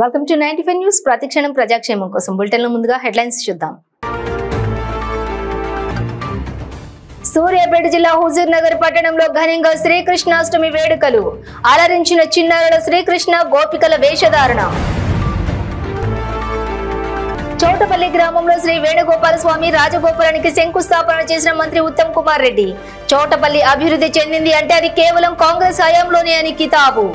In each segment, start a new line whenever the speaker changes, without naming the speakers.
Welcome to 95 news. ప్రతిక్షణం ప్రజాక్షేమం కోసం బులెటిన్లో ముందుగా హెడ్లైన్స్ చూద్దాం. సూర్యాపేట జిల్లా హుజూర్ నగర్ పట్టణంలో ఘనంగా శ్రీకృష్ణాష్టమి వేడుకలు. అలరించిన చిన్నారుల శ్రీకృష్ణ గోపికల వేషధారణ. చౌటపల్లి గ్రామంలో శ్రీ వేణుగోపాల స్వామి రాజగోపురానికి శంకుస్థాపన చేసిన మంత్రి ఉత్తమ్ కుమార్ రెడ్డి. చౌటపల్లి అభివృద్ధి చెందింది అంటే అది కేవలం కాంగ్రెస్ హయాంలోనే అని కితాబు.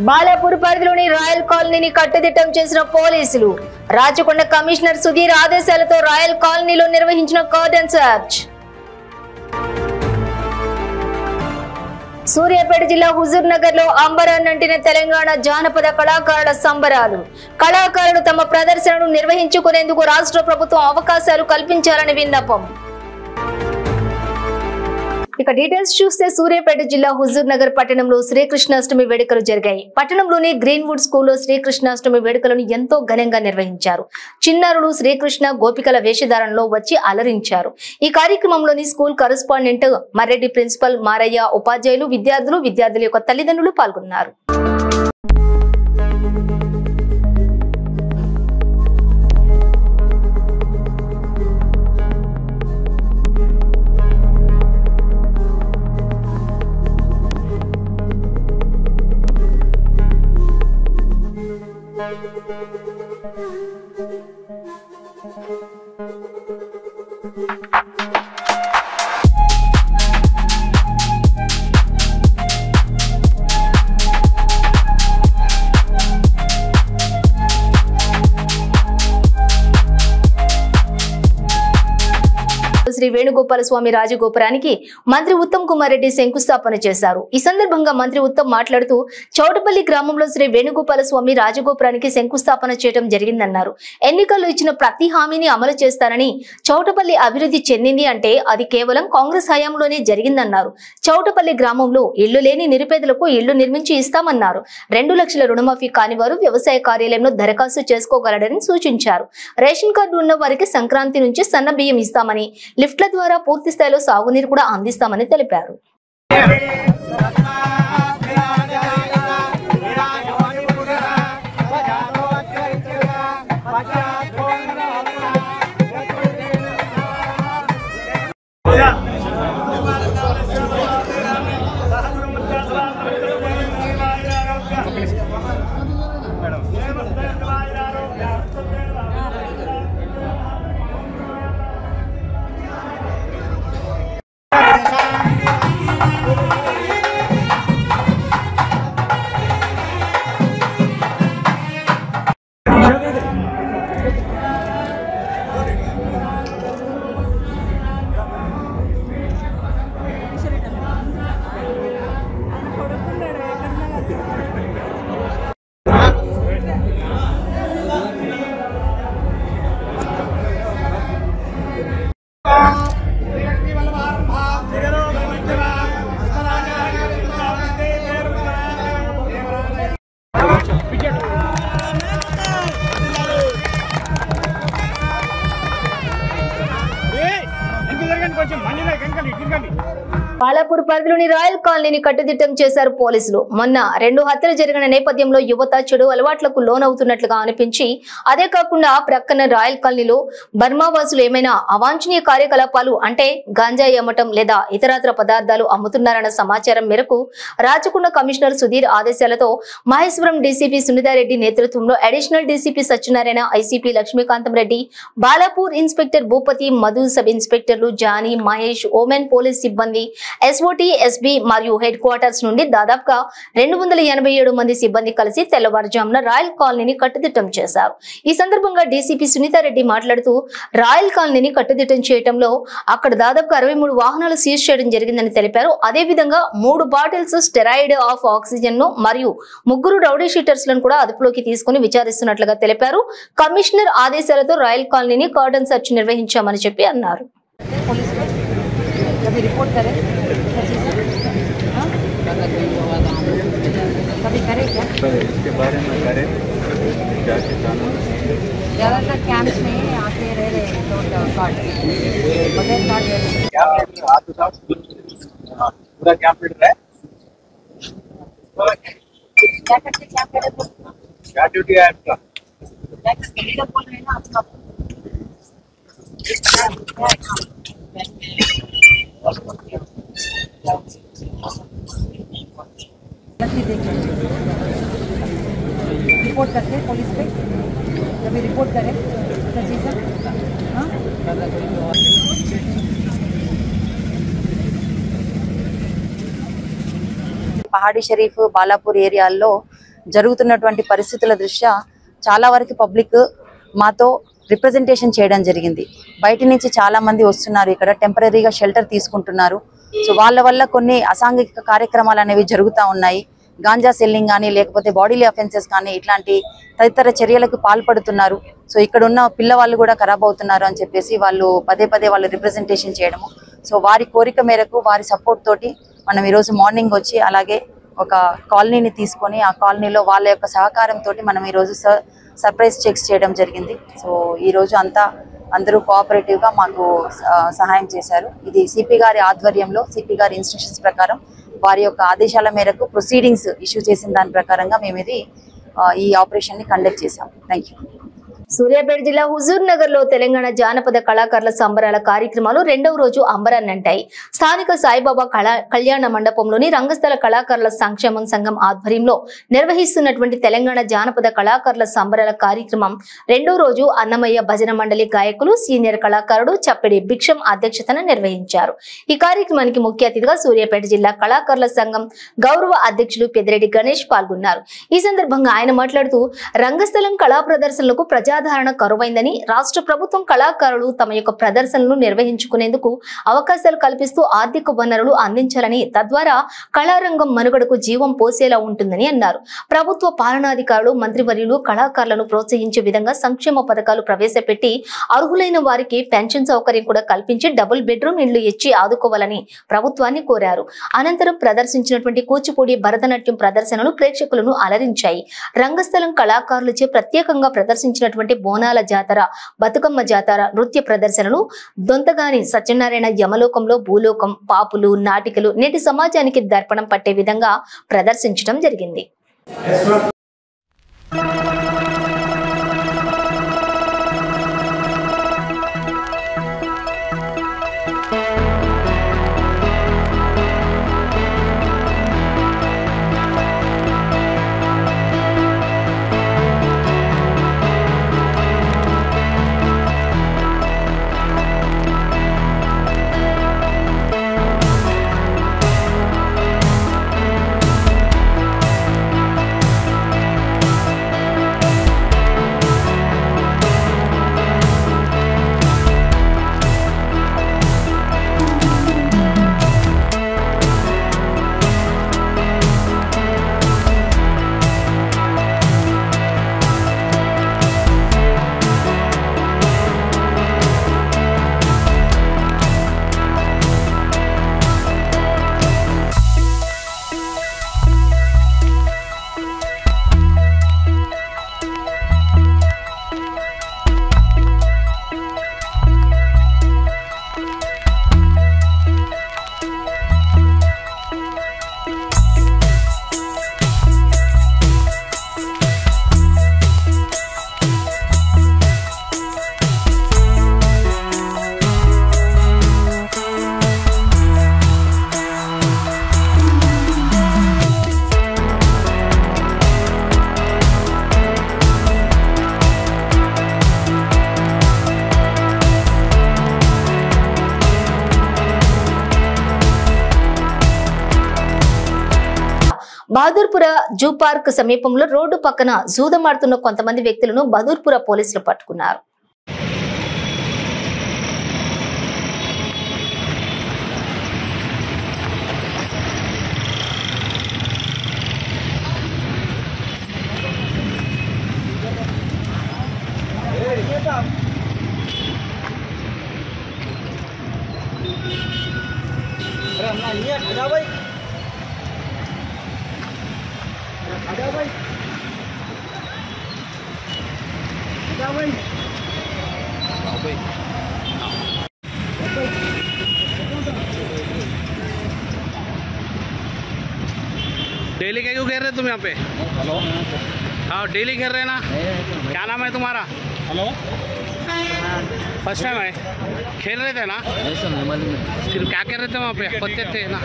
బాలాపూర్ పరిధిలోని రాయల్ కాలనీని కట్టుదిట్టం చేసిన పోలీసులు. రాచకొండ కమిషనర్ సుధీర్ ఆదేశాలతో రాయల్ కాలనీలో నిర్వహించిన కార్డన్ సర్చ్. సూర్యాపేట జిల్లా హుజూర్ నగర్ లో అంబరాన్నంటిన తెలంగాణ జానపద కళాకారుల సంబరాలు. కళాకారులు తమ ప్రదర్శనను నిర్వహించుకునేందుకు రాష్ట్ర ప్రభుత్వం అవకాశాలు కల్పించాలని విన్నపం. ఇక డీటెయిల్స్ చూస్తే సూర్యాపేట జిల్లా హుజూర్ నగర్ పట్టణంలో శ్రీకృష్ణాష్టమి వేడుకలు జరిగాయి. పట్టణంలోని గ్రీన్వుడ్ స్కూల్లో శ్రీకృష్ణాష్టమి వేడుకలను ఎంతో ఘనంగా నిర్వహించారు. చిన్నారులు శ్రీకృష్ణ గోపికల వేషధారణలో వచ్చి అలరించారు. ఈ కార్యక్రమంలోని school correspondent Marreddy, principal Maraiah, ఉపాధ్యాయులు, విద్యార్థుల యొక్క తల్లిదండ్రులు పాల్గొన్నారు. శ్రీ వేణుగోపాల స్వామి రాజగోపురానికి మంత్రి ఉత్తమ్ కుమార్ రెడ్డి శంకుస్థాపన చేశారు. ఈ సందర్భంగా మంత్రి ఉత్తమ్ మాట్లాడుతూ చౌటపల్లి గ్రామంలో శ్రీ వేణుగోపాల స్వామి రాజగోపురానికి శంకుస్థాపన చేయడం జరిగిందన్నారు. ఎన్నికల్లో ఇచ్చిన ప్రతి హామీని అమలు చేస్తారని, చౌటపల్లి అభివృద్ధి చెందింది అంటే అది కేవలం కాంగ్రెస్ హయాంలోనే జరిగిందన్నారు. చౌటపల్లి గ్రామంలో ఇళ్లు లేని నిరుపేదలకు ఇళ్లు నిర్మించి ఇస్తామన్నారు. 2 లక్షల రుణమాఫీ కాని వారు వ్యవసాయ కార్యాలయంలో దరఖాస్తు చేసుకోగలరని సూచించారు. రేషన్ కార్డు ఉన్న వారికి సంక్రాంతి నుంచి సన్న బియ్యం ఇస్తామని, లిఫ్ట్ల ద్వారా పూర్తి స్థాయిలో సాగునీరు కూడా అందిస్తామని తెలిపారు. బాలాపూర్ పరిధిలోని రాయల్ కాలనీని కట్టుదిట్టం చేశారు పోలీసులు. మొన్న 2 హత్యలు జరిగిన నేపథ్యంలో యువత చెడు అలవాట్లకు లోనవుతున్నట్లుగా అనిపించి, అదే కాకుండా ప్రక్కన రాయల్ కాలనీలో బర్మావాసులు ఏమైనా అవాంఛనీయ కార్యకలాపాలు అంటే గాంజాయి అమ్మటం లేదా ఇతరత్ర పదార్థాలు అమ్ముతున్నారన్న సమాచారం మేరకు రాచకొండ కమిషనర్ సుధీర్ ఆదేశాలతో మహేశ్వరం డీసీపీ సునీతారెడ్డి నేతృత్వంలో additional DCP Satyanarayana, ICP Lakshmikantham Reddy, Balapur inspector Bhupathi, Madhu, sub ఇన్స్పెక్టర్లు జానీ, మహేష్, ఓమెన్ పోలీస్ సిబ్బంది, ఎస్ఓటీ, ఎస్బీ మరియు హెడ్ క్వార్టర్స్ నుండి దాదాపుగా 287 మంది సిబ్బంది కలిసి తెల్లవారుజామున రాయల్ కాలనీని కట్టుదిట్టం చేశారు. ఈ సందర్భంగా డీసీపీ సునీతారెడ్డి మాట్లాడుతూ, రాయల్ కాలనీని కట్టుదిట్టం చేయడంలో అక్కడ దాదాపుగా 63 వాహనాలు సీజ్ చేయడం జరిగిందని తెలిపారు. అదేవిధంగా 3 బాటిల్స్ స్టెరాయిడ్ ఆఫ్ ఆక్సిజన్ ను మరియు 3 రౌడీ షీటర్స్ లను కూడా అదుపులోకి తీసుకుని విచారిస్తున్నట్లుగా తెలిపారు. కమిషనర్ ఆదేశాలతో రాయల్ కాలనీని కార్డన్ సర్చ్ నిర్వహించామని చెప్పి అన్నారు.
रिपोर्ट करें कभी करें क्या
इसके बारे में करें
ज़्यादातर कैंप्स में आके रह रहे हैं तो कार्ड बगैर कार्ड
पूरा कैंप लीडर है
क्या करते क्या करे
क्या ड्यूटी है आपका?
क्या करते इधर बोल रहे हैं ना आपका रिपोर्ट करते पुलिस पे जब रिपोर्ट करें सची सर हाँ
పహాడీ షరీఫ్ బాలాపూర్ ఏరియాల్లో జరుగుతున్నటువంటి పరిస్థితుల దృష్ట్యా చాలా వరకు పబ్లిక్ మాతో రిప్రజెంటేషన్ చేయడం జరిగింది. బయట నుంచి చాలా మంది వస్తున్నారు, ఇక్కడ టెంపరీగా షెల్టర్ తీసుకుంటున్నారు. సో వాళ్ళ వల్ల కొన్ని అసాంఘిక కార్యక్రమాలు అనేవి జరుగుతూ ఉన్నాయి. గాంజా సెల్లింగ్ కానీ లేకపోతే బాడీలీ అఫెన్సెస్ కానీ ఇట్లాంటి తదితర చర్యలకు పాల్పడుతున్నారు. సో ఇక్కడ ఉన్న పిల్లవాళ్ళు కూడా ఖరాబ్ అవుతున్నారు అని చెప్పేసి వాళ్ళు పదే పదే వాళ్ళు రిప్రజెంటేషన్ చేయడము. సో వారి కోరిక మేరకు వారి సపోర్ట్ తోటి మనం ఈరోజు మార్నింగ్ వచ్చి అలాగే ఒక కాలనీని తీసుకొని ఆ కాలనీలో వాళ్ళ యొక్క సహకారంతో మనం ఈరోజు సర్ప్రైజ్ చెక్స్ చేయడం జరిగింది. సో ఈరోజు అందరూ కోఆపరేటివ్గా మాకు సహాయం చేశారు. ఇది సిపి గారి ఆధ్వర్యంలో సిపి గారి ఇన్స్ట్రక్షన్స్ ప్రకారం వారి యొక్క ఆదేశాల మేరకు ప్రొసీడింగ్స్ ఇష్యూ చేసిన దాని ప్రకారంగా మేము ఈ ఆపరేషన్ని కండక్ట్ చేశాం. Thank you.
సూర్యాపేట జిల్లా హుజూర్ నగర్ లో తెలంగాణ జానపద కళాకారుల సంబరాల కార్యక్రమాలు రెండవ రోజు అంబరాన్నంటాయి. స్థానిక సాయిబాబా కళ్యాణ మండపంలోని రంగస్థల కళాకారుల సంక్షేమ సంఘం ఆధ్వర్యంలో నిర్వహిస్తున్నటువంటి తెలంగాణ జానపద కళాకారుల సంబరాల కార్యక్రమం రెండవ రోజు అన్నమయ్య భజన మండలి గాయకులు సీనియర్ కళాకారుడు చప్పిడి భిక్షం అధ్యక్షతన నిర్వహించారు. ఈ కార్యక్రమానికి ముఖ్య అతిథిగా సూర్యాపేట జిల్లా కళాకారుల సంఘం గౌరవ అధ్యక్షులు పెద్దిరెడ్డి గణేష్ పాల్గొన్నారు. ఈ సందర్భంగా ఆయన మాట్లాడుతూ రంగస్థలం కళా ప్రదర్శనలకు ప్రజాదరణ కరువైందని, రాష్ట్ర ప్రభుత్వం కళాకారులు తమ యొక్క ప్రదర్శనలు నిర్వహించుకునేందుకు అవకాశాలు కల్పిస్తూ ఆర్థిక వనరులు అందించాలని, తద్వారా కళారంగం మనుగడకు జీవం పోసేలా ఉంటుందని అన్నారు. ప్రభుత్వ పాలనాధికారులు మంత్రివర్యులు కళాకారులను ప్రోత్సహించే విధంగా సంక్షేమ పథకాలు ప్రవేశపెట్టి అర్హులైన వారికి పెన్షన్ సౌకర్యం కూడా కల్పించి డబుల్ బెడ్రూమ్ ఇళ్లు ఇచ్చి ఆదుకోవాలని ప్రభుత్వాన్ని కోరారు. అనంతరం ప్రదర్శించినటువంటి కూచిపూడి భరతనాట్యం ప్రదర్శనలు ప్రేక్షకులను అలరించాయి. రంగస్థలం కళాకారులచే ప్రత్యేకంగా ప్రదర్శించినటువంటి బోనాల జాతర, బతుకమ్మ జాతర నృత్య ప్రదర్శనలు, దొంతగాని సత్యనారాయణ యమలోకంలో భూలోకం, పాపులు, నాటికలు నేటి సమాజానికి దర్పణం పట్టే విధంగా ప్రదర్శించడం జరిగింది. బహదూర్పుర జూ పార్క్ సమీపంలో రోడ్డు పక్కన జూదమాడుతున్న కొంతమంది వ్యక్తులను బహదూర్పుర పోలీసులు పట్టుకున్నారు.
डेली डेली क्या क्यों खेल रहे तुम यहाँ पे? हेलो हाँ डेली खेल रहे ना? क्या नाम है तुम्हारा? हेलो फर्स्ट टाइम है खेल रहे थे ना? फिर क्या कर रहे थे वहाँ पे? पत्ते थे ना?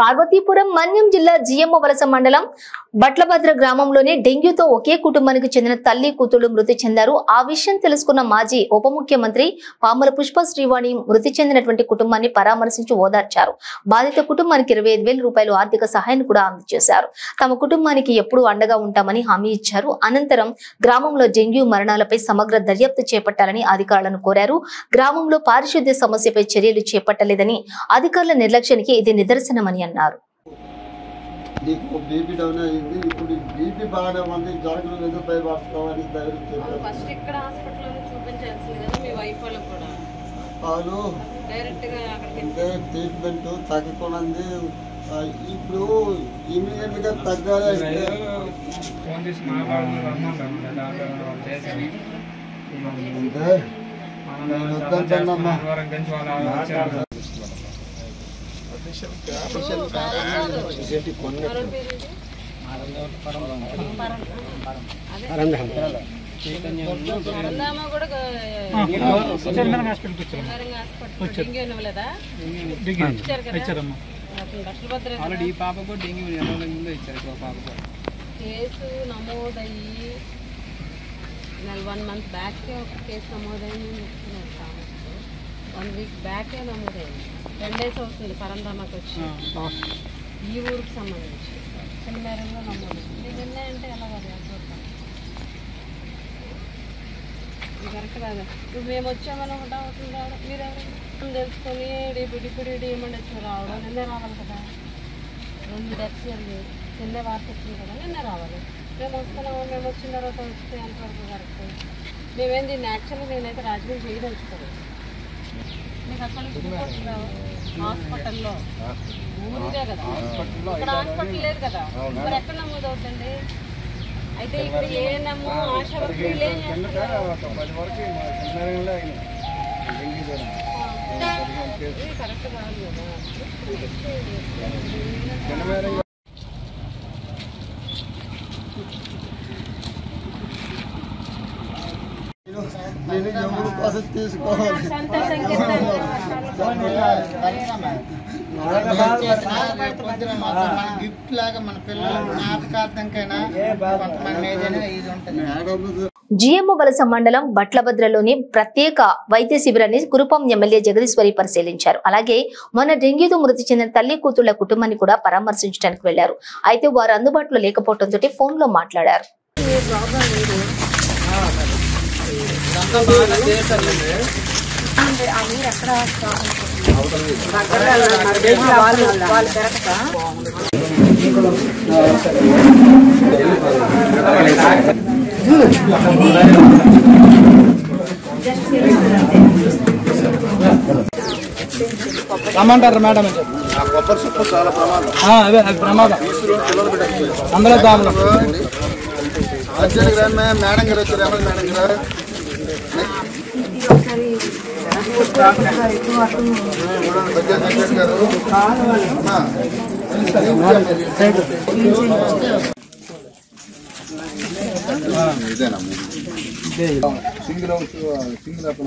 పార్వతీపురం మన్యం జిల్లా జిఎమ్మ వలస మండలం బట్లభద్ర గ్రామంలోని డెంగ్యూతో ఒకే కుటుంబానికి చెందిన తల్లి కూతుళ్లు మృతి చెందారు. ఆ విషయం తెలుసుకున్న మాజీ ఉప ముఖ్యమంత్రి పాముల పుష్ప శ్రీవాణి మృతి చెందినటువంటి కుటుంబాన్ని పరామర్శించి ఓదార్చారు. బాధిత కుటుంబానికి 25,000 రూపాయలు ఆర్థిక సహాయాన్ని కూడా అందజేశారు. తమ కుటుంబానికి ఎప్పుడూ అండగా ఉంటామని హామీ ఇచ్చారు. అనంతరం గ్రామంలో డెంగ్యూ మరణాలపై సమగ్ర దర్యాప్తు చేపట్టాలని అధికారులను కోరారు. గ్రామంలో పారిశుద్ధ్య సమస్యపై చర్యలు చేపట్టలేదని అధికారుల నిర్లక్ష్యానికి ఇది నిదర్శనమని అన్నారు.
నీకు బీపీ డౌన్ అయింది, ఇప్పుడు బీపీ బాగానే ఉంది, జరగలేదు భయపడుతున్నామని
ఫస్ట్ ఇక్కడ హాస్పిటల్లో చూపించాల్సింది కదా మీ వైఫ్ వాళ్ళకి కూడా.
వాళ్ళు
డైరెక్ట్గా అక్కడికి
ట్రీట్మెంట్ తగ్గకుండా ఇప్పుడు ఇమీడియట్గా తగ్గాలి అంటే వద్దంటానమ్మా.
కేసు నమోదయ్యి 1 month బ్యాక్ ఒక కేసు నమోదైంది. 1 week బ్యాకే నమోదైంది. 10 days అవుతుంది పరంధామకి వచ్చి ఈ ఊరికి సంబంధించి చిన్నమేరంలో నమోదైంది. ఇది ఉన్నాయంటే ఎలా కాదు కరెక్ట్ కాదు. ఇప్పుడు మేము వచ్చామని ఒకటి అవుతుంది రావడం, మీరు ఎవరైనా తెలుసుకొని ఇప్పుడు ఏమన్నా రావడం నిన్నే రావాలి కదా. 2 deaths జరిగాయి, నిన్నే వార్త వచ్చింది కదా, నిన్నే రావాలి. మేము వస్తున్నాము, మేము వచ్చిన తర్వాత వస్తే ఎంతవరకు కరెక్ట్. మేమేం దీన్ని యాక్చువల్గా నేనైతే రాజకీయం చేయదలుచుకోలేదు. మీకు అక్కడ నుంచి హాస్పిటల్లో ఊరిదే కదా, ఇక్కడ హాస్పిటల్ లేదు కదా, మరి ఎక్కడ నమోదు అవుతుంది? అయితే ఇక్కడ ఏనమ్మో ఆశా వర్కర్లు ఏం చేస్తున్నారు? కరెక్ట్ కాదు కదా.
నేను ఎవరి కోసం తీసుకోవాలి గిఫ్ట్ లాగా మన పిల్లలు జ్ఞాపకార్థంకైనా కొంతమంది ఏదైనా ఇది ఉంటుంది.
జిఎమ్మ వలస మండలం బట్లభద్రలోని ప్రత్యేక వైద్య శిబిరాన్ని కురుపాం ఎమ్మెల్యే జగదీశ్వరి పరిశీలించారు. అలాగే మొన్న డెంగ్యూతో మృతి చెందిన తల్లి కూతుళ్ల కుటుంబాన్ని కూడా పరామర్శించడానికి వెళ్లారు. అయితే వారు అందుబాటులో లేకపోవడంతో ఫోన్ లో మాట్లాడారు.
రమ్మంటారు మేడం అని చెప్పి
కొబ్బరి సొప్పు చాలా ప్రమాదం.
అదే అది ప్రమాదం. అందులో దాంట్లో
మేడం గారు వచ్చారు. మేడం గారు ఇదేనా సింగిల్ హౌస్ సింగిల్ ఒక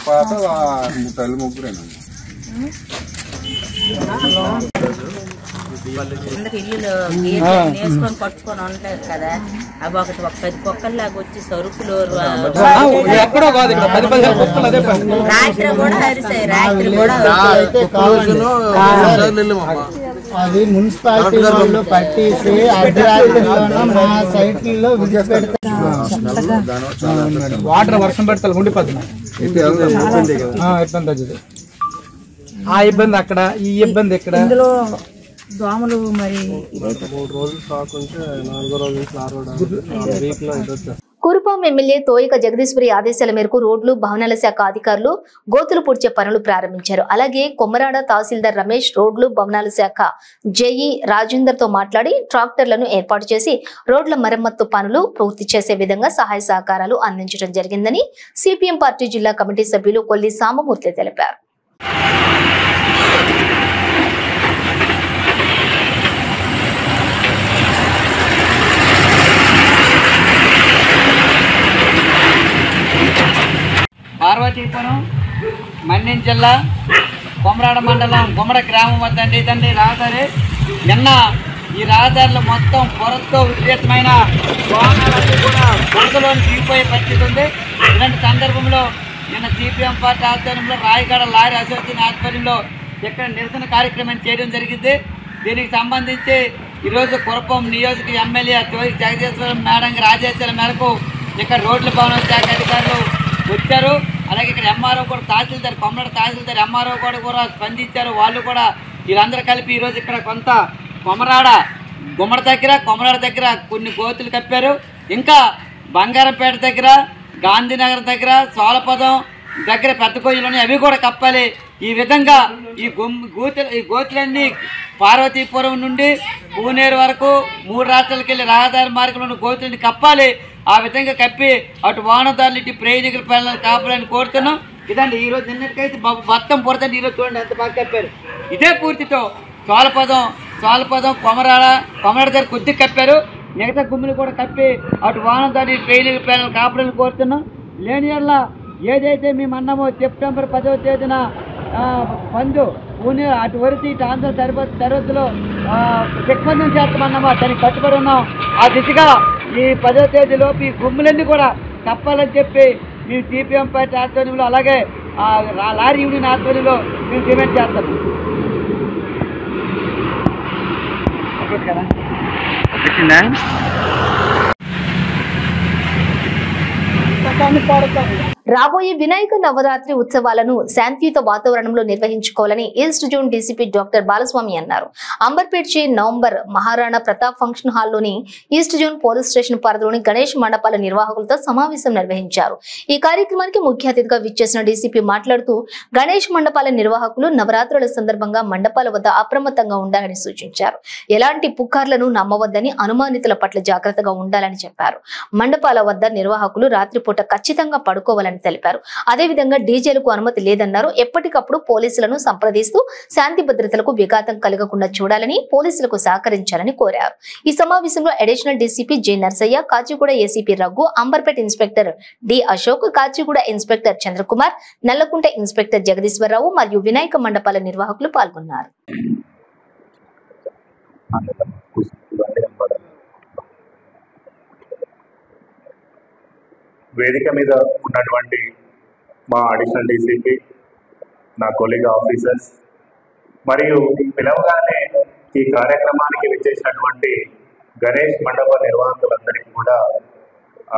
పాత తల్లి ముగ్గురేనా
అందరు ఇల్లు వేసుకొని పట్టుకొని ఉండలేదు కదా, అవి ఒక 10 కుక్కల్లాగా వచ్చి సరుకులు రాత్రి కూడా అరిసాయి. రాత్రి కూడా
అది మున్సిపాలిటీ వాళ్ళు పట్టేసి అర్ధరాత్రిలో మా సైట్లో
వాటర్ వర్షం పడతారు ఉండిపోతుంది. ఇబ్బంది అవుతుంది. ఆ ఇబ్బంది అక్కడ, ఈ ఇబ్బంది ఇక్కడ.
ఇందులో దోమలు మరి
3 రోజులు కాకుంటే 4వ రోజు నుంచి 6వ వీక్ లో ఇది.
కురుపాం ఎమ్మెల్యే తోయిక జగదీశ్వరి ఆదేశాల మేరకు రోడ్లు భవనాల శాఖ అధికారులు గోతులు పూడ్చే పనులు ప్రారంభించారు. అలాగే కొమ్మరాడ తహసీల్దార్ రమేష్ రోడ్లు భవనాల శాఖ జేఈ రాజేందర్ తో మాట్లాడి ట్రాక్టర్లను ఏర్పాటు చేసి రోడ్ల మరమ్మత్తు పనులు పూర్తి చేసే విధంగా సహాయ సహకారాలు అందించడం జరిగిందని సిపిఎం పార్టీ జిల్లా కమిటీ సభ్యులు కొల్లి సామమూర్తి తెలిపారు.
పార్వతీపురం మన్యం జిల్లా కొమరాడ మండలం గుమ్మడ గ్రామం వద్ద అండి. ఇదండి రహదారి. నిన్న ఈ రహదారిలో మొత్తం పొరతో విపరీతమైన వాహనాలన్నీ కూడా బురదలోని దిగిపోయే పరిస్థితి ఉంది. ఇలాంటి సందర్భంలో నిన్న సిపిఎం పార్టీ ఆధ్వర్యంలో రాయగడ లారీ అసోసియేషన్ ఆధ్వర్యంలో ఇక్కడ నిరసన కార్యక్రమం చేయడం జరిగింది. దీనికి సంబంధించి ఈరోజు కురపం నియోజక ఎమ్మెల్యే తోయిక జగదీశ్వరం మేడం గారి ఆదేశాల మేరకు ఇక్కడ రోడ్ల భవన శాఖ అధికారులు వచ్చారు. అలాగే ఇక్కడ ఎంఆర్ఓ కూడా తహసీల్దార్ కొమ్మరాడ తహసీల్దార్ ఎంఆర్ఓ కూడా స్పందించారు. వాళ్ళు కూడా వీళ్ళందరూ కలిపి ఈరోజు ఇక్కడ కొంత కొమరాడ దగ్గర కొన్ని గోతులు కప్పారు. ఇంకా బంగారంపేట దగ్గర, గాంధీనగర్ దగ్గర, సోలపదం దగ్గర పెద్ద కొయ్యలోని అవి కూడా కప్పాలి. ఈ విధంగా ఈ గోతులన్నీ పార్వతీపురం నుండి పూనేరు వరకు 3 రాష్ట్రాలకు వెళ్ళి రహదారి మార్గంలో గోతులని కప్పాలి. ఆ విధంగా కప్పి అటు వాహనదారులు ఇటు ప్రయాణికుల పిల్లలు కాపాలని కోరుతున్నాం. ఇదండి ఈరోజు నిన్నటికైతే మొత్తం పొరదండి. ఈరోజు చూడండి ఎంత బాగా కప్పారు. ఇదే పూర్తితో సోలపదం కొమరాడ దగ్గర కొద్దిగా కప్పారు. మిగతా గుమ్ములు కూడా కప్పి అటు వాహనదారులు ప్రయాణికుల పిల్లలు కాపాలని కోరుతున్నాం. లేని వల్ల ఏదైతే మేము అన్నామో సెప్టెంబర్ 10వ తేదీన పందు పూణే అటు వరకు ఇటు ఆంధ్ర సరిహద్దులో దిగ్బంధం చేస్తామన్నామో దానికి కట్టుబడి ఉన్నాం. ఆ దిశగా ఈ 10వ తేదీలోపు ఈ గుమ్ములన్నీ కూడా తప్పాలని చెప్పి మేము సిపిఎం పార్టీ ఆధ్వర్యంలో అలాగే లారీ యూనియన్ ఆధ్వర్యంలో మేము డిమాండ్ చేస్తాము.
రాబోయే వినాయక నవరాత్రి ఉత్సవాలను శాంతియుత వాతావరణంలో నిర్వహించుకోవాలని east zone DCP doctor Balaswamy అన్నారు. అంబర్పేట్ నవంబర్ మహారాణా ప్రతాప్ ఫంక్షన్ హాల్లోని ఈస్ట్ జోన్ పోలీస్ స్టేషన్ పరిధిలోని గణేష్ మండపాల నిర్వాహకులతో సమావేశం నిర్వహించారు. ఈ కార్యక్రమానికి ముఖ్య అతిథిగా విచ్చేసిన డీసీపీ మాట్లాడుతూ గణేష్ మండపాల నిర్వాహకులు నవరాత్రుల సందర్భంగా మండపాల వద్ద అప్రమత్తంగా ఉండాలని సూచించారు. ఎలాంటి పుకార్లను నమ్మవద్దని, అనుమానితుల పట్ల జాగ్రత్తగా ఉండాలని చెప్పారు. మండపాల వద్ద నిర్వాహకులు రాత్రిపూట ఖచ్చితంగా పడుకోవాలని తెలిపారు. అదేవిధంగా డీజేలకు అనుమతి లేదన్నారు. ఎప్పటికప్పుడు పోలీసులను సంప్రదిస్తూ శాంతి భద్రతలకు విఘాతం కలగకుండా చూడాలని, పోలీసులకు సహకరించాలని కోరారు. ఈ సమావేశంలో additional DCP J Narsaiah, Kachiguda ACP Raghu, Amberpet inspector D Ashok, Kachiguda inspector Chandrakumar, Nallakunta inspector Jagadeeswara Rao మరియు వినాయక మండపాల నిర్వాహకులు పాల్గొన్నారు.
వేదిక మీద ఉన్నటువంటి మా అడిషనల్ డీసీపీ, నా కొలీగ్ ఆఫీసర్స్ మరియు పిలవగానే ఈ కార్యక్రమానికి విచ్చేసినటువంటి గణేష్ మండప నిర్వాహకులందరికీ కూడా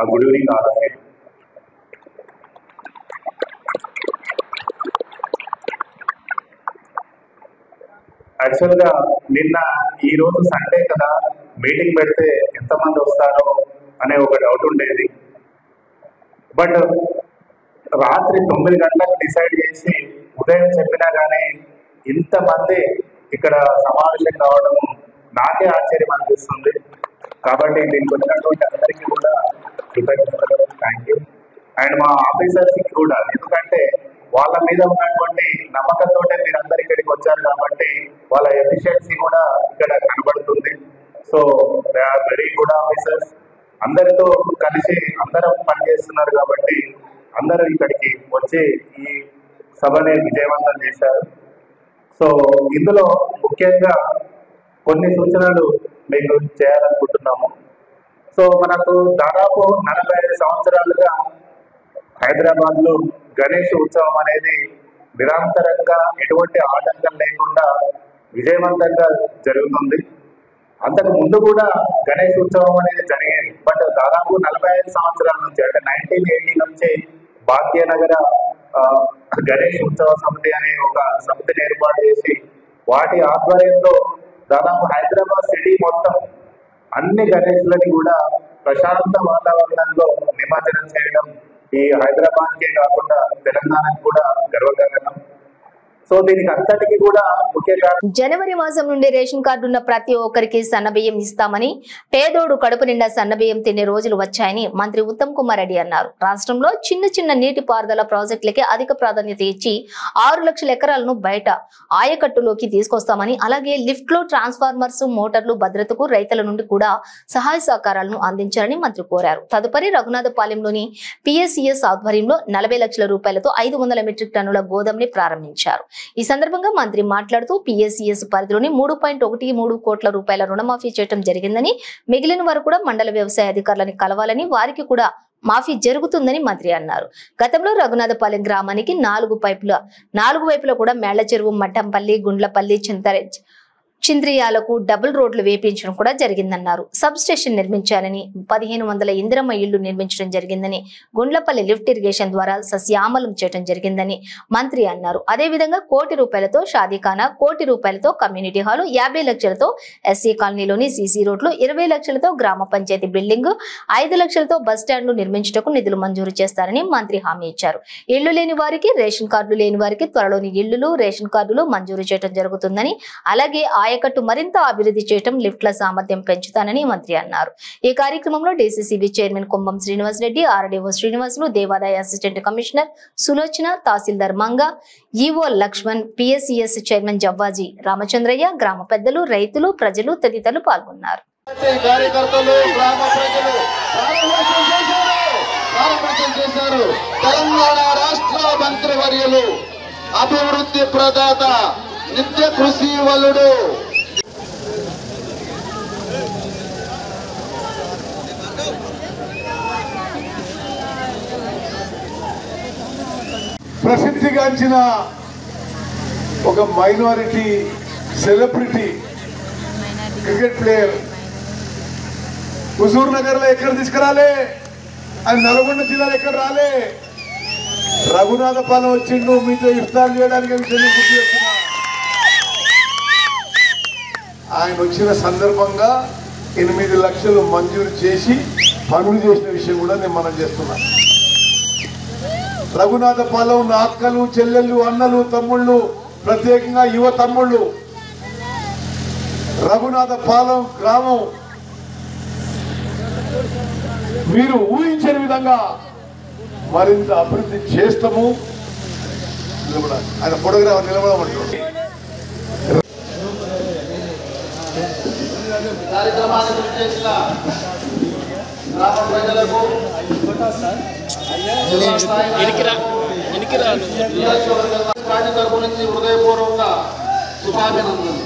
good evening all of you. యాక్చువల్గా ఈరోజు సండే కదా, మీటింగ్ పెడితే ఎంతమంది వస్తారో అనే ఒక డౌట్ ఉండేది. బట్ రాత్రి 9 గంటలకు డిసైడ్ చేసి ఉదయం చెప్పినా కానీ ఇంతమంది ఇక్కడ సమావేశం కావడం నాకే ఆశ్చర్యం అనిపిస్తుంది. కాబట్టి దీనికి వచ్చినటువంటి అందరికీ కూడా కృతజ్ఞతలు, థ్యాంక్ యూ. అండ్ మా ఆఫీసర్స్కి కూడా, ఎందుకంటే వాళ్ళ మీద ఉన్నటువంటి నమ్మకంతో మీరు అందరు ఇక్కడికి వచ్చారు కాబట్టి వాళ్ళ ఎఫిషియన్సీ కూడా ఇక్కడ కనబడుతుంది. So they are very good officers. అందరితో కలిసి అందరం పనిచేస్తున్నారు కాబట్టి అందరూ ఇక్కడికి వచ్చి ఈ సభని విజయవంతం చేశారు. సో ఇందులో ముఖ్యంగా కొన్ని సూచనలు మీకు చేయాలనుకుంటున్నాము. సో మనకు దాదాపు 45 సంవత్సరాలుగా హైదరాబాద్లో గణేష్ ఉత్సవం అనేది నిరంతరంగా ఎటువంటి ఆటంకం లేకుండా విజయవంతంగా జరుగుతుంది. అంతకు ముందు కూడా గణేష్ ఉత్సవం అనేది జరిగేది. బట్ దాదాపు 45 సంవత్సరాల నుంచి అంటే 1980 నుంచి భాగ్యనగర గణేష్ ఉత్సవ సమితి అనే ఒక సమితిని ఏర్పాటు చేసి వాటి ఆధ్వర్యంలో దాదాపు హైదరాబాద్ సిటీ మొత్తం అన్ని గణేష్లని కూడా ప్రశాంత వాతావరణంలో నిమజ్జనం చేయడం ఈ హైదరాబాద్కే కాకుండా తెలంగాణకు కూడా గర్వకారణం. సో దీనికి అంతటికి కూడా ముఖ్యంగా
జనవరి మాసం నుండి రేషన్ కార్డు ఉన్న ప్రతి ఒక్కరికి సన్నబియ్యం ఇస్తామని, పేదోడు కడుపు నిండా సన్నబియ్యం తినే రోజులు వచ్చాయని మంత్రి ఉత్తమ్ కుమార్ రెడ్డి అన్నారు. రాష్ట్రంలో చిన్న చిన్న నీటిపారుదల ప్రాజెక్టులకే అధిక ప్రాధాన్యత ఇచ్చి 6 లక్షల ఎకరాలను బయట ఆయకట్టులోకి తీసుకొస్తామని, అలాగే లిఫ్ట్లు, ట్రాన్స్ఫార్మర్స్, మోటార్లు భద్రతకు రైతుల నుండి కూడా సహాయ సహకారాలను అందించాలని మంత్రి కోరారు. తదుపరి రఘునాథపాలెంలోని పిఎస్సిఎస్ ఆధ్వర్యంలో 40 లక్షల రూపాయలతో 500 మెట్రిక్ టన్నుల గోదాంని ప్రారంభించారు. ఈ సందర్భంగా మంత్రి మాట్లాడుతూ పిఎస్సిఎస్ పరిధిలోని 3.13 కోట్ల రూపాయల రుణమాఫీ చేయడం జరిగిందని, మిగిలిన వారు కూడా మండల వ్యవసాయ అధికారులను కలవాలని, వారికి కూడా మాఫీ జరుగుతుందని మంత్రి అన్నారు. గతంలో రఘునాథపాలెం గ్రామానికి 4 వైపులా కూడా మేళ్ల చెరువు, మఠంపల్లి, గుండ్లపల్లి, చింద్రియాలకు డబుల్ రోడ్లు వేపించడం కూడా జరిగిందన్నారు. సబ్ స్టేషన్ నిర్మించాలని, 1500 ఇందిరమ్మ ఇళ్లు నిర్మించడం జరిగిందని, గుండ్లపల్లి లిఫ్ట్ ఇరిగేషన్ ద్వారా సస్యామలం చేయడం జరిగిందని మంత్రి అన్నారు. అదేవిధంగా 1 కోటి రూపాయలతో షాదీఖానా, 1 కోటి రూపాయలతో కమ్యూనిటీ హాలు, 50 లక్షలతో ఎస్సీ కాలనీలోని సీసీ రోడ్లు, 20 లక్షలతో గ్రామ పంచాయతీ బిల్డింగ్, 5 లక్షలతో బస్ స్టాండ్లు నిర్మించటకు నిధులు మంజూరు చేస్తారని మంత్రి హామీ ఇచ్చారు. ఇళ్లు లేని వారికి, రేషన్ కార్డులు లేని వారికి త్వరలోని ఇళ్లు, రేషన్ కార్డులు మంజూరు చేయడం జరుగుతుందని, అలాగే ఆయకట్టు మరింత అభివృద్ధి చేయడం, లిఫ్ట్ల సామర్థ్యం పెంచుతానని మంత్రి అన్నారు. ఈ కార్యక్రమంలో DCCB chairman Kumbham Srinivas Reddy, RDO Srinivasulu, దేవాదాయ assistant commissioner Sulochana, tahsildar Manga, EO Lakshman, PSCS chairman Javvaji Ramachandraiah, గ్రామ పెద్దలు, రైతులు, ప్రజలు తదితరులు పాల్గొన్నారు.
తెలంగాణ రాష్ట్ర మంత్రివర్యులు, అభివృద్ధి ప్రదాత, నిత్య కృషి వలుడు, ప్రసిద్ధిగాంచిన ఒక minority celebrity cricket player Huzur Nagar లో ఎక్కడ తీసుకురాలే, అది నల్గొండ జిల్లాలో ఎక్కడ రాలే, రఘునాథపాలెం వచ్చిండు మీతో ఇఫ్తార్ చేయడానికి విషయం గుర్తు చేస్తున్నా. ఆయన వచ్చిన సందర్భంగా 8 లక్షలు మంజూరు చేసి పనులు చేసిన విషయం కూడా నేను మనం చేస్తున్నా. రఘునాథపాలెం నా అక్కలు, చెల్లెళ్ళు, అన్నలు, తమ్ముళ్ళు, ప్రత్యేకంగా యువ తమ్ముళ్ళు, రఘునాథపాలెం గ్రామం మీరు ఊహించని విధంగా మరింత అభివృద్ధి చేస్తాము. ఆయన ఫోటోగ్రాఫర్ నిలబడమంటారు. కార్యక్రమాన్ని చేసిన గ్రామ ప్రజలకు తరపు నుంచి హృదయపూర్వక శుభాభినందనలు.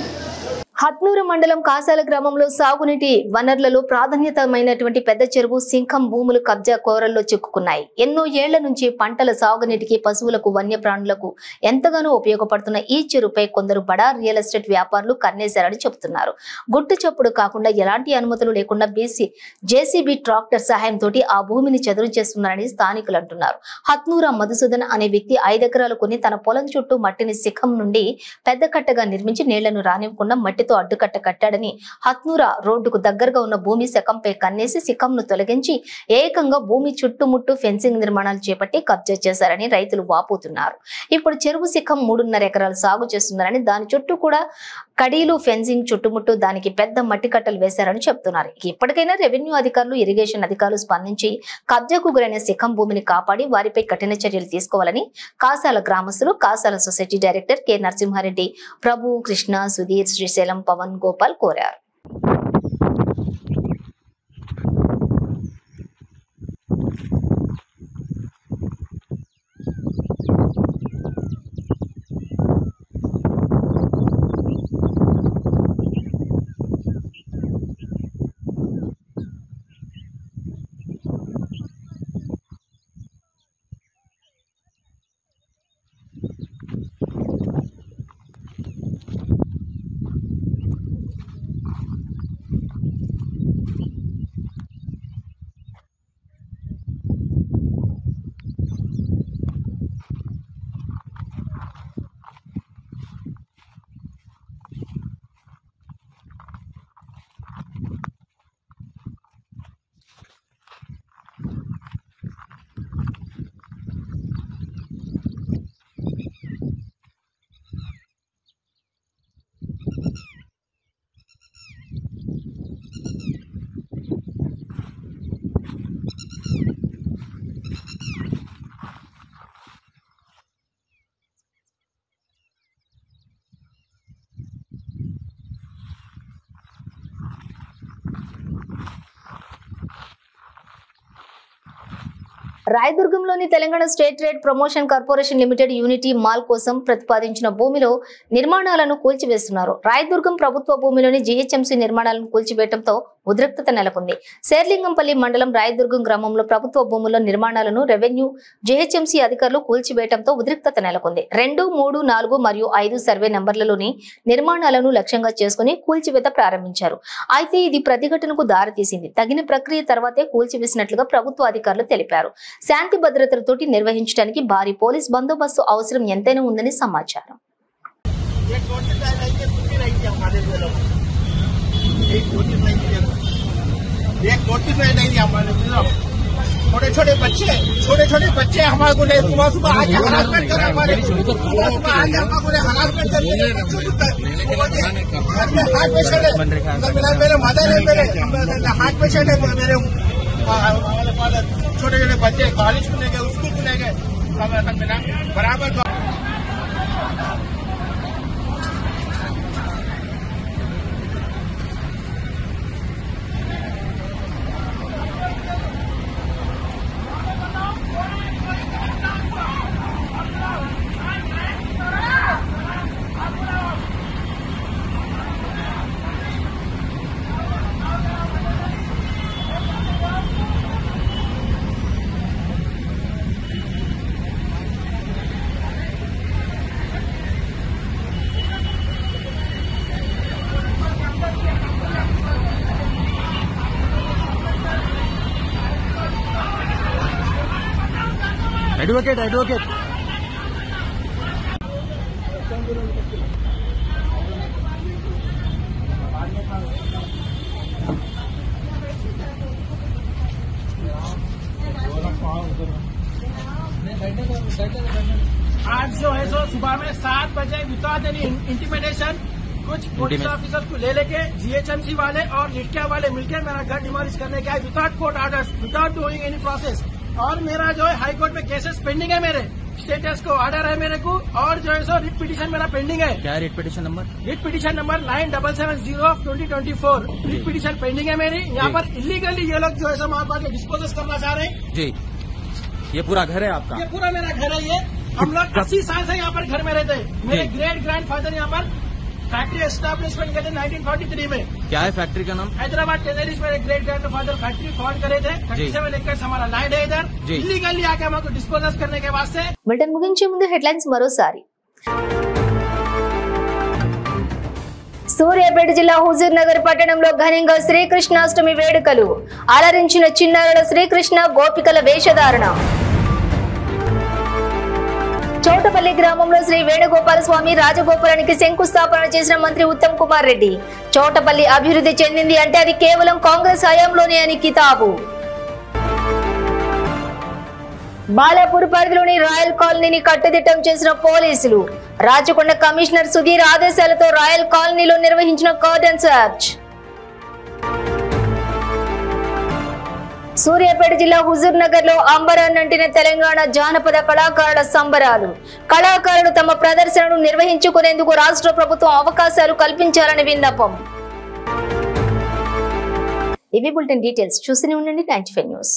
హత్నూరు మండలం కాసాల గ్రామంలో సాగునీటి వనరులలో ప్రాధాన్యతమైనటువంటి పెద్ద చెరువు, సింఖం భూములు కబ్జా కోరల్లో చిక్కుకున్నాయి. ఎన్నో ఏళ్ల నుంచి పంటల సాగునీటికి, పశువులకు, వన్యప్రాణులకు ఎంతగానో ఉపయోగపడుతున్న ఈ చెరువుపై కొందరు బడా రియల్ ఎస్టేట్ వ్యాపారులు కన్నేశారని చెబుతున్నారు. గుట్టు చప్పుడు కాకుండా ఎలాంటి అనుమతులు లేకుండా జేసీబీ ట్రాక్టర్ సహాయంతో ఆ భూమిని చదును చేస్తున్నారని స్థానికులు అంటున్నారు. హత్నూరా మధుసూదన్ అనే వ్యక్తి 5 ఎకరాలు కొని తన పొలం చుట్టూ మట్టిని శిఖం నుండి పెద్ద కట్టగా నిర్మించి నీళ్లను రానివ్వకుండా మట్టితో అడ్డుకట్ట కట్టాడని, హత్నూరా రోడ్డుకు దగ్గరగా ఉన్న భూమి శకంపై కన్నేసి శిఖంను తొలగించి ఏకంగా భూమి చుట్టుముట్టు ఫెన్సింగ్ నిర్మాణాలు చేపట్టి కబ్జా చేశారని రైతులు వాపోతున్నారు. ఇప్పుడు చెరువు శిఖం 3.5 ఎకరాలు సాగు చేస్తున్నారని, దాని చుట్టూ కూడా కడీలు, ఫెన్సింగ్ చుట్టుముట్టు దానికి పెద్ద మట్టి కట్టలు వేశారని చెప్తున్నారు. ఇప్పటికైనా రెవెన్యూ అధికారులు, ఇరిగేషన్ అధికారులు స్పందించి కబ్జాకు గురైన శిఖం భూమిని కాపాడి వారిపై కఠిన చర్యలు తీసుకోవాలని కాసాల గ్రామస్తులు, Kasala society director K Narasimha Reddy, Prabhu, Krishna, Sudheer, Srisailam, Pavan, Gopal కోరారు. రాయదుర్గంలోని Telangana state trade promotion corporation limited unity mall కోసం ప్రతిపాదించిన భూమిలో నిర్మాణాలను కూల్చివేస్తున్నారు. రాయదుర్గం ప్రభుత్వ భూమిలోని జీహెచ్ఎంసీ నిర్మాణాలను కూల్చివేయడంతో ఉద్రిక్తత నెలకొంది. శేర్లింగంపల్లి మండలం రాయదుర్గం గ్రామంలో ప్రభుత్వ భూముల నిర్మాణాలను రెవెన్యూ జీహెచ్ఎంసీ అధికారులు కూల్చివేయడంతో ఉద్రిక్తత నెలకొంది. 2, 3, 4 మరియు 5 సర్వే నంబర్లలోని నిర్మాణాలను లక్ష్యంగా చేసుకుని కూల్చివేత ప్రారంభించారు. అయితే ఇది ప్రతిఘటనకు దారితీసింది. తగిన ప్రక్రియ తర్వాతే కూల్చివేసినట్లుగా ప్రభుత్వ అధికారులు తెలిపారు. శాంతి భద్రతలతోటి నిర్వహించడానికి భారీ పోలీస్ బందోబస్తు అవసరం ఎంతైనా ఉందని సమాచారం.
छोटे छोटे बच्चे हमारे को सुबह सुबह आके हरासमेंट कर हमारे हरासमेंट करते हार्ट पेशेंट है मेरे मदर है मेरे हार्ट पेशेंट है मेरे फादर छोटे छोटे बच्चे कॉलेज खुले गए स्कूल खुले गए बराबर
एडवोकेट
आज जो है सो सुबह में 7 बजे विदाउट एनी इंटिमिडेशन कुछ पुलिस ऑफिसर को ले लेके जीएचएमसी वाले और लिटकिया वाले मिलकर मेरा घर डिमोलिश करने के आए without court orders without doing any process. और मेरा जो है हाई कोर्ट में केसेस पेंडिंग है, मेरे स्टेटस को ऑर्डर है मेरे को, और जो है सो रिट पिटीशन मेरा पेंडिंग है।
क्या writ petition number?
Writ petition number 9770/2024 writ petition pending है मेरी। यहाँ पर इलीगली ये लोग जो है सो हमारे पास डिस्पोजेस करना चाह रहे हैं।
जी, ये पूरा घर है आपका?
ये पूरा मेरा घर है। ये हम लोग 80 साल से यहाँ पर घर में रहते हैं। मेरे ग्रेट ग्रैंड फादर यहाँ पर फैक्ट्री एस्टेब्लिशमेंट करे 1943 में।
क्या है फैक्ट्री का नाम?
हैदराबाद टेनरिस मेरे great grand father factory form करे थे। 37 एकर्स हमारा लैंड है इधर। इलीगली आके हमको डिस्पोजल करने के वास्ते।
बुलेटिन मुगिंचे ముందు హెడ్లైన్స్ మరోసారి. సూర్యాపేట జిల్లా హుజూర్ నగర్ పట్టణంలో ఘనంగా శ్రీకృష్ణాష్టమి వేడుకలు. అలరించిన చిన్నారుల శ్రీకృష్ణ గోపికల వేషధారణ. చౌటపల్లి గ్రామంలో శ్రీ వేణుగోపాల స్వామి రాజగోపురానికి శంకుస్థాపన చేసిన మంత్రి ఉత్తమ్ కుమార్ రెడ్డి. చౌటపల్లి అభివృద్ధి చెందింది అంటే అది కేవలం కాంగ్రెస్ హయాంలోనే అని కితాబు. బాలాపూర్ పరిధిలోని రాయల్ కాలనీని కట్టుదిట్టం చేసిన పోలీసులు. రాచకొండ కమిషనర్ సుధీర్ ఆదేశాలతో రాయల్ కాలనీలో నిర్వహించిన కార్డన్ సర్చ్. సూర్యాపేట జిల్లా హుజూర్ నగర్ లో అంబరాన్నంటిన తెలంగాణ జానపద కళాకారుల సంబరాలు. కళాకారులు తమ ప్రదర్శనను నిర్వహించుకునేందుకు రాష్ట్ర ప్రభుత్వం అవకాశాలు కల్పించాలని విన్నపం. ఇవి బులెటిన్ డీటెయిల్స్. చూస్తూనే ఉండండి 95 న్యూస్.